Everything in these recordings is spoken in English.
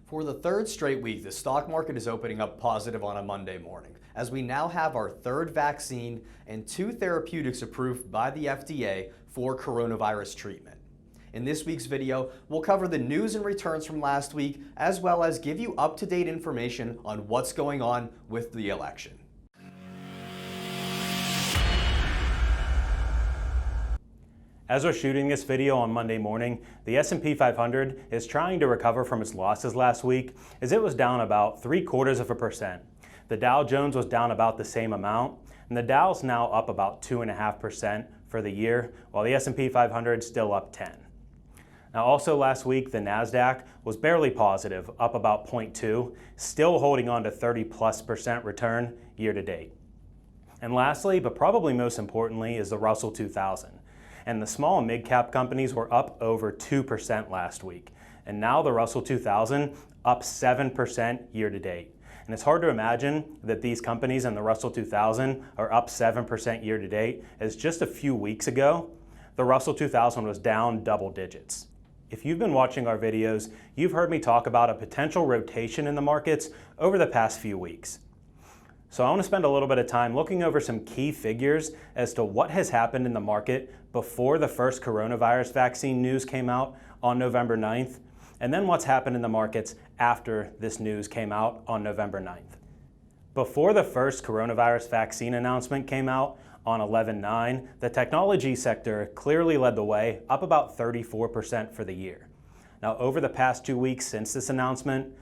For the third straight week, the stock market is opening up positive on a Monday morning, as we now have our third vaccine and 2 therapeutics approved by the FDA for coronavirus treatment. In this week's video, we'll cover the news and returns from last week, as well as give you up-to-date information on what's going on with the election. As we're shooting this video on Monday morning, the S&P 500 is trying to recover from its losses last week, as it was down about 0.75%. The Dow Jones was down about the same amount, and the Dow's now up about 2.5% for the year, while the S&P 500 is still up 10. Now also last week, the NASDAQ was barely positive, up about 0.2, still holding on to 30+% return year to date. And lastly, but probably most importantly, is the Russell 2000. And the small and mid-cap companies were up over 2% last week. And now the Russell 2000 up 7% year to date. And it's hard to imagine that these companies in the Russell 2000 are up 7% year to date, as just a few weeks ago, the Russell 2000 was down double digits. If you've been watching our videos, you've heard me talk about a potential rotation in the markets over the past few weeks. So I want to spend a little bit of time looking over some key figures as to what has happened in the market before the first coronavirus vaccine news came out on November 9th, and then what's happened in the markets after this news came out on November 9th. Before the first coronavirus vaccine announcement came out on 11/9, the technology sector clearly led the way, up about 34% for the year. Now, over the past 2 weeks since this announcement,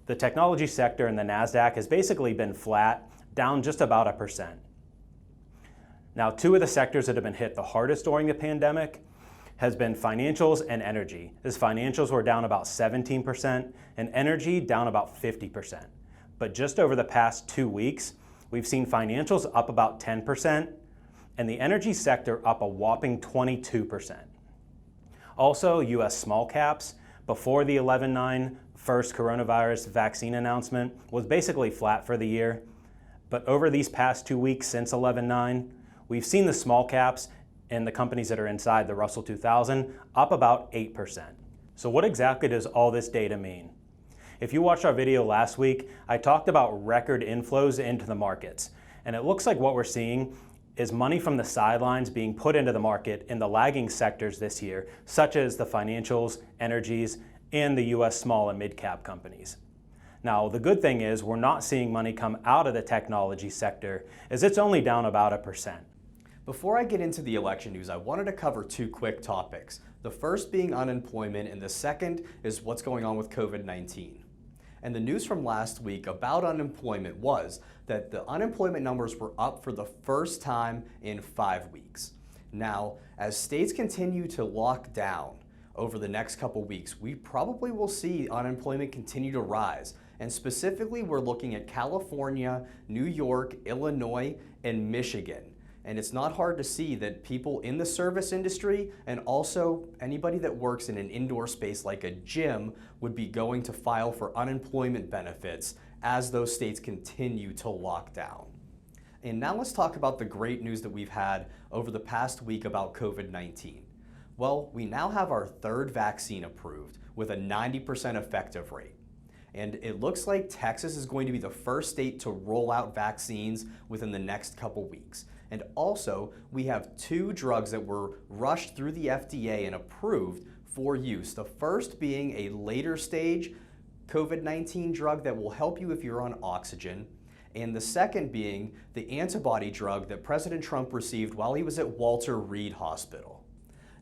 the technology sector and the NASDAQ has basically been flat, down just about 1%. Now, 2 of the sectors that have been hit the hardest during the pandemic has been financials and energy, as financials were down about 17% and energy down about 50%. But just over the past 2 weeks, we've seen financials up about 10% and the energy sector up a whopping 22%. Also, US small caps, before the 11/9 first coronavirus vaccine announcement, was basically flat for the year. But over these past 2 weeks since 11/9, we've seen the small caps and the companies that are inside the Russell 2000 up about 8%. So what exactly does all this data mean? If you watched our video last week, I talked about record inflows into the markets. And it looks like what we're seeing is money from the sidelines being put into the market in the lagging sectors this year, such as the financials, energies, and the US small and mid-cap companies. Now, the good thing is we're not seeing money come out of the technology sector, as it's only down about 1%. Before I get into the election news, I wanted to cover 2 quick topics. The first being unemployment, and the second is what's going on with COVID-19. And the news from last week about unemployment was that the unemployment numbers were up for the first time in 5 weeks. Now, as states continue to lock down over the next couple weeks, we probably will see unemployment continue to rise. And specifically, we're looking at California, New York, Illinois, and Michigan. And it's not hard to see that people in the service industry and also anybody that works in an indoor space like a gym would be going to file for unemployment benefits as those states continue to lock down. And now let's talk about the great news that we've had over the past week about COVID-19. Well, we now have our third vaccine approved with a 90% effective rate. And it looks like Texas is going to be the first state to roll out vaccines within the next couple weeks. And also, we have 2 drugs that were rushed through the FDA and approved for use. The first being a later stage COVID-19 drug that will help you if you're on oxygen. And the second being the antibody drug that President Trump received while he was at Walter Reed Hospital.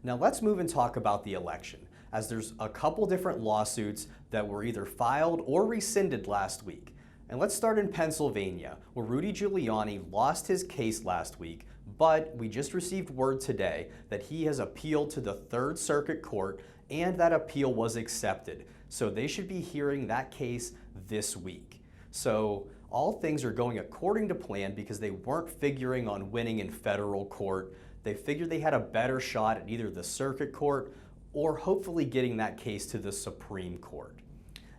Now let's move and talk about the election, as there's a couple different lawsuits that were either filed or rescinded last week. And let's start in Pennsylvania, where Rudy Giuliani lost his case last week, but we just received word today that he has appealed to the Third Circuit Court, and that appeal was accepted. So they should be hearing that case this week. So all things are going according to plan because they weren't figuring on winning in federal court. They figured they had a better shot at either the Circuit Court or hopefully getting that case to the Supreme Court.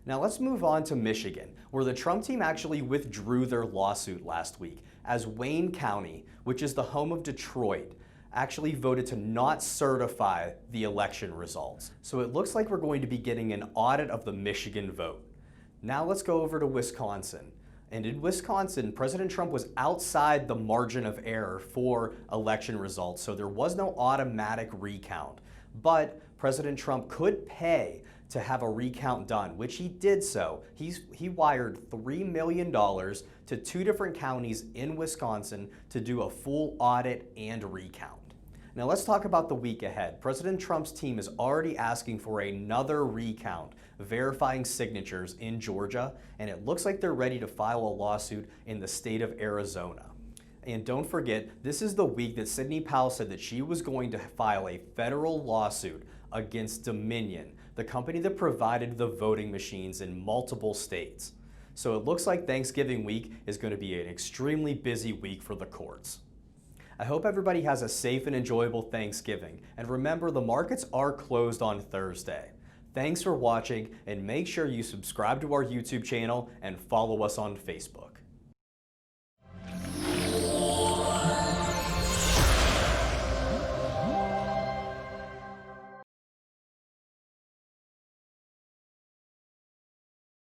Now let's move on to Michigan, where the Trump team actually withdrew their lawsuit last week, as Wayne County, which is the home of Detroit, actually voted to not certify the election results. So it looks like we're going to be getting an audit of the Michigan vote. Now let's go over to Wisconsin. And in Wisconsin, President Trump was outside the margin of error for election results, so there was no automatic recount. But President Trump could pay to have a recount done, which he did so. He wired $3 million to 2 different counties in Wisconsin to do a full audit and recount. Now let's talk about the week ahead. President Trump's team is already asking for another recount, verifying signatures in Georgia, and it looks like they're ready to file a lawsuit in the state of Arizona. And don't forget, this is the week that Sidney Powell said that she was going to file a federal lawsuit against Dominion, the company that provided the voting machines in multiple states. So it looks like Thanksgiving week is going to be an extremely busy week for the courts. I hope everybody has a safe and enjoyable Thanksgiving. And remember, the markets are closed on Thursday. Thanks for watching, and make sure you subscribe to our YouTube channel and follow us on Facebook.